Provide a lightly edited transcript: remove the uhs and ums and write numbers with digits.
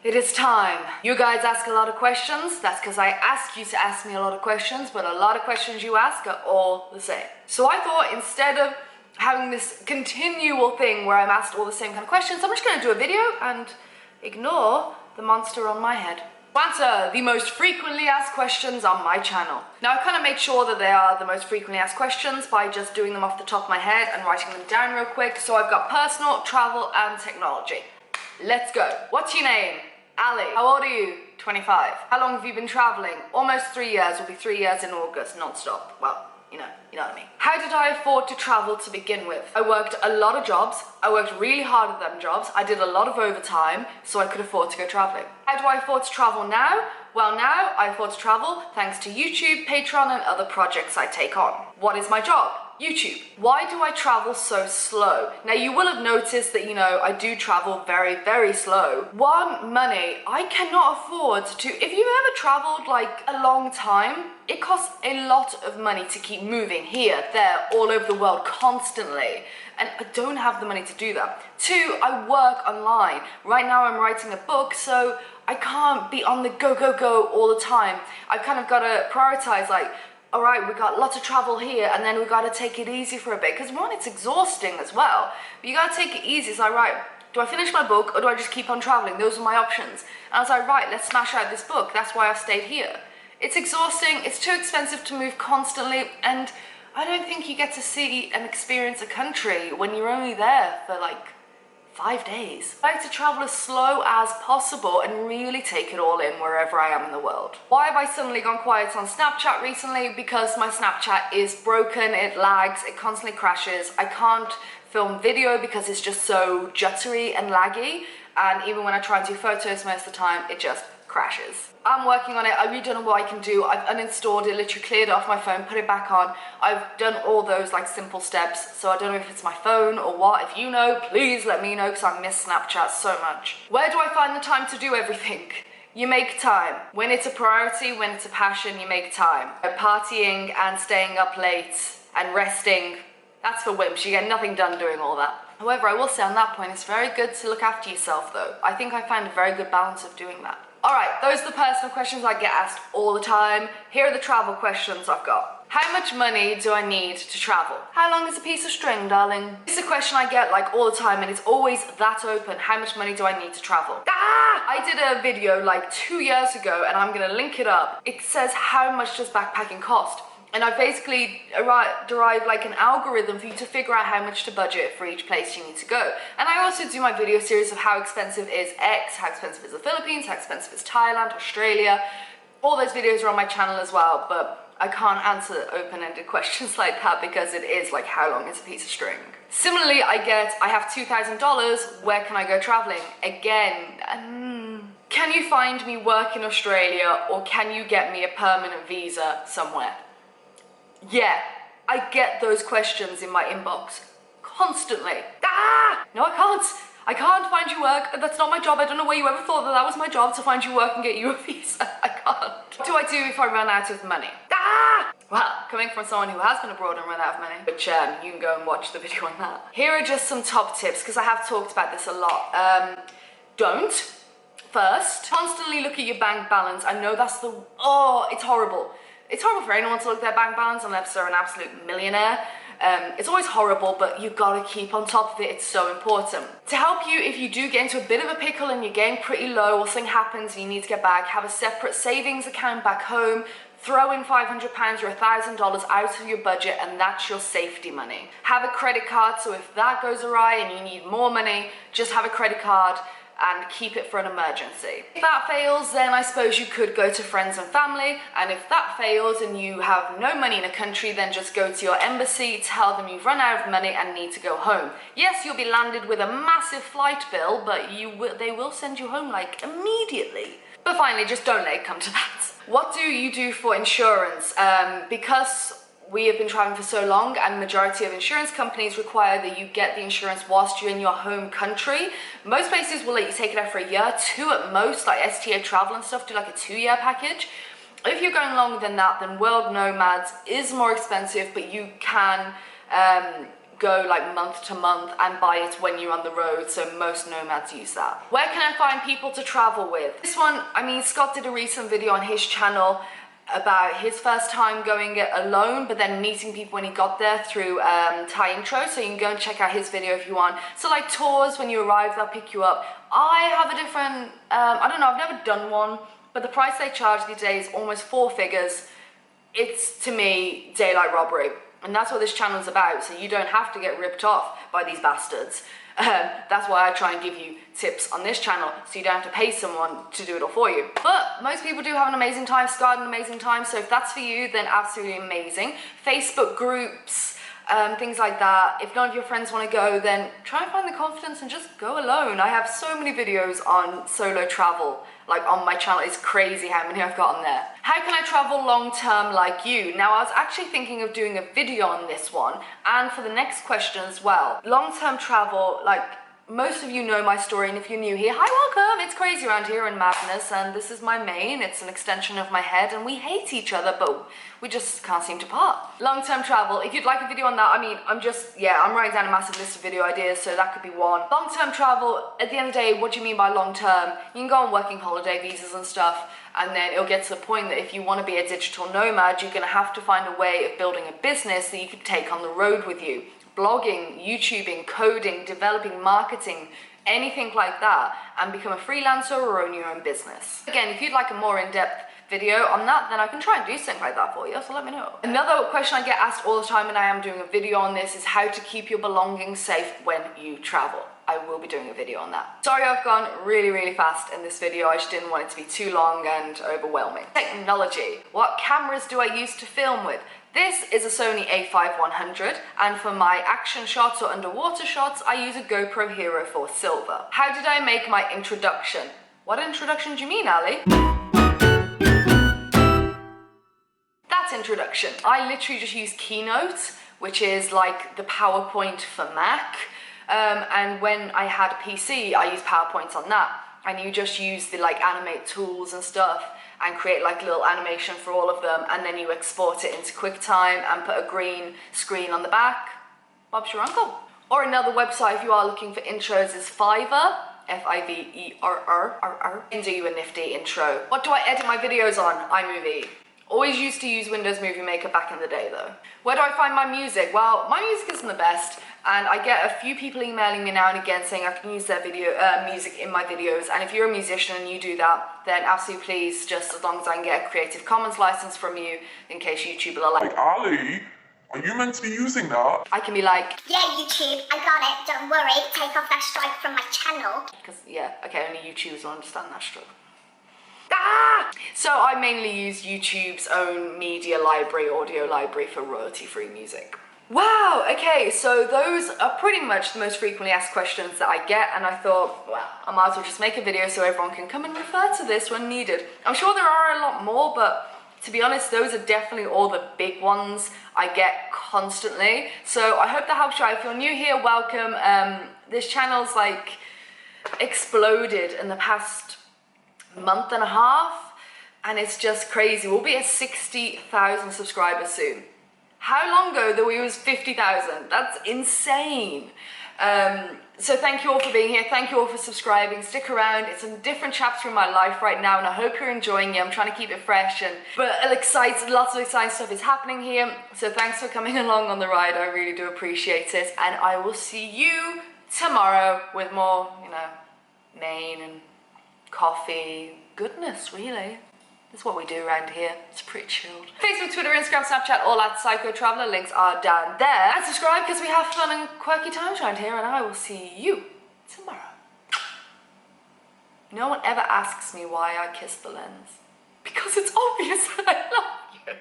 It is time. You guys ask a lot of questions. That's because I ask you to ask me a lot of questions, but a lot of questions you ask are all the same. So I thought instead of having this continual thing where I'm asked all the same kind of questions, I'm just going to do a video and ignore the monster on my head. Answer the most frequently asked questions on my channel. Now I kind of make sure that they are the most frequently asked questions by just doing them off the top of my head and writing them down real quick. So I've got personal, travel and technology. Let's go. What's your name? Ali. How old are you? 25. How long have you been traveling? Almost 3 years. Will be 3 years in August, non-stop. Well, you know what I mean. How did I afford to travel to begin with? I worked a lot of jobs. I worked really hard at them jobs. I did a lot of overtime, so I could afford to go traveling. How do I afford to travel now? Well, now I afford to travel thanks to YouTube, Patreon, and other projects I take on. What is my job? YouTube. Why do I travel so slow? Now you will have noticed that, I do travel very, very slow. One, money. I cannot afford to, if you've ever traveled like a long time, it costs a lot of money to keep moving here, there, all over the world constantly. And I don't have the money to do that. Two, I work online. Right now I'm writing a book, so I can't be on the go, go, go all the time. I've kind of got to prioritize like, all right, we got lots of travel here, and then we got to take it easy for a bit, because one, it's exhausting as well, but you got to take it easy. It's like, right, do I finish my book, or do I just keep on traveling? Those are my options. And I was like, right, let's smash out this book. That's why I stayed here. It's exhausting, it's too expensive to move constantly, and I don't think you get to see and experience a country when you're only there for like 5 days. I like to travel as slow as possible and really take it all in wherever I am in the world. Why have I suddenly gone quiet on Snapchat recently? Because my Snapchat is broken, it lags, it constantly crashes. I can't film video because it's just so juttery and laggy, and even when I try and do photos most of the time, it just crashes. I'm working on it. I really don't know what I can do. I've uninstalled it, literally cleared it off my phone, put it back on. I've done all those like simple steps, so I don't know if it's my phone or what. If you know, please let me know, because I miss Snapchat so much. Where do I find the time to do everything? You make time. When it's a priority, when it's a passion, you make time. Partying and staying up late and resting, that's for wimps. You get nothing done doing all that. However, I will say on that point, it's very good to look after yourself though. I think I find a very good balance of doing that. Alright, those are the personal questions I get asked all the time. Here are the travel questions I've got. How much money do I need to travel? How long is a piece of string, darling? This is a question I get like all the time, and it's always that open. How much money do I need to travel? I did a video like 2 years ago, and I'm gonna link it up. It says, how much does backpacking cost? And I basically derived like an algorithm for you to figure out how much to budget for each place you need to go. And I also do my video series of how expensive is X, how expensive is the Philippines, how expensive is Thailand, Australia. All those videos are on my channel as well, but I can't answer open-ended questions like that because it is like, how long is a piece of string? Similarly, I have $2,000, where can I go traveling? Again, can you find me work in Australia, or can you get me a permanent visa somewhere? Yeah, I get those questions in my inbox constantly. No, I can't find you work. That's not my job. I don't know where you ever thought that that was my job, to find you work and get you a visa. I can't. What do I do if I run out of money? Well, coming from someone who has been abroad and run out of money, which you can go and watch the video on that. Here are just some top tips, because I have talked about this a lot. Don't. First, constantly look at your bank balance. I know that's it's horrible. It's horrible for anyone to look at their bank balance unless they're an absolute millionaire. It's always horrible, but you've got to keep on top of it. It's so important. To help you, if you do get into a bit of a pickle and you're getting pretty low, or something happens and you need to get back, have a separate savings account back home. Throw in £500 or $1,000 out of your budget, and that's your safety money. Have a credit card, so if that goes awry and you need more money, just have a credit card and keep it for an emergency. If that fails, then I suppose you could go to friends and family, and if that fails and you have no money in a country, then just go to your embassy, tell them you've run out of money and need to go home. Yes, you'll be landed with a massive flight bill, but they will send you home like immediately. But finally, just don't let it come to that. What do you do for insurance? Because we have been traveling for so long, and majority of insurance companies require that you get the insurance whilst you're in your home country. Most places will let you take it out for a year, 2 at most, like PsychoTraveller and stuff, do like a 2-year package. If you're going longer than that, then World Nomads is more expensive, but you can go like month to month and buy it when you're on the road, so most nomads use that. Where can I find people to travel with? This one, I mean, Scott did a recent video on his channel about his first time going it alone, but then meeting people when he got there through Thai Intro, so you can go and check out his video if you want. So like tours, when you arrive, they'll pick you up. I have a different, I don't know, I've never done one, but the price they charge these days, almost 4 figures. It's, to me, daylight robbery. And that's what this channel is about, so you don't have to get ripped off by these bastards. That's why I try and give you tips on this channel, so you don't have to pay someone to do it all for you. But most people do have an amazing time, Scott had an amazing time, so if that's for you, then absolutely amazing. Facebook groups, things like that. If none of your friends want to go, then try and find the confidence and just go alone. I have so many videos on solo travel, like on my channel. It's crazy how many I've got on there. How can I travel long term like you? Now, I was actually thinking of doing a video on this one, and for the next question as well. Long term travel, like, most of you know my story, and if you're new here, hi, welcome. It's crazy around here in Madness, and this is my mane. It's an extension of my head, and we hate each other, but we just can't seem to part. Long-term travel, if you'd like a video on that, I mean, I'm writing down a massive list of video ideas, so that could be one. Long-term travel, at the end of the day, what do you mean by long-term? You can go on working holiday visas and stuff, and then it'll get to the point that if you want to be a digital nomad, you're gonna have to find a way of building a business that you could take on the road with you. Blogging, YouTubing, coding, developing, marketing, anything like that, and become a freelancer or own your own business. Again, if you'd like a more in-depth video on that, then I can try and do something like that for you, so let me know. Another question I get asked all the time, and I am doing a video on this, is how to keep your belongings safe when you travel. I will be doing a video on that. Sorry I've gone really, really fast in this video. I just didn't want it to be too long and overwhelming. Technology. What cameras do I use to film with? This is a Sony a5100, and for my action shots or underwater shots, I use a GoPro Hero 4 Silver. How did I make my introduction? What introduction do you mean, Ali? That's introduction. I literally just use Keynote, which is like the PowerPoint for Mac. And when I had a PC, I used PowerPoint on that. And you just use the like animate tools and stuff and create like a little animation for all of them, and then you export it into QuickTime and put a green screen on the back. Bob's your uncle. Or another website if you are looking for intros is Fiverr, Fiverr. And do you a nifty intro. What do I edit my videos on? iMovie. Always used to use Windows Movie Maker back in the day though. Where do I find my music? Well, my music isn't the best, and I get a few people emailing me now and again saying I can use their music in my videos, and if you're a musician and you do that, then absolutely please, just as long as I can get a Creative Commons license from you, in case YouTube will allow. Like, Ali, are you meant to be using that? I can be like, yeah, YouTube, I got it, don't worry, take off that strike from my channel. because yeah, okay, only YouTubers will understand that struggle. Ah! So I mainly use YouTube's own media library, audio library for royalty-free music. Wow, okay, so those are pretty much the most frequently asked questions that I get, and I thought, well, I might as well just make a video so everyone can come and refer to this when needed. I'm sure there are a lot more, but to be honest, those are definitely all the big ones I get constantly. So I hope that helps you out. If you're new here, welcome. This channel's like exploded in the past month and a half, and it's just crazy. We'll be at 60,000 subscribers soon. How long ago that we was 50,000? That's insane. So thank you all for being here. Thank you all for subscribing. Stick around. It's a different chapter in my life right now, and I hope you're enjoying it. I'm trying to keep it fresh, but lots of exciting stuff is happening here. So thanks for coming along on the ride. I really do appreciate it, and I will see you tomorrow with more, mane and coffee goodness, really. That's what we do around here. It's pretty chilled. Facebook, Twitter, Instagram, Snapchat, all at PsychoTraveller. Links are down there. And subscribe because we have fun and quirky times around here, and I will see you tomorrow. No one ever asks me why I kiss the lens. Because it's obvious I love you.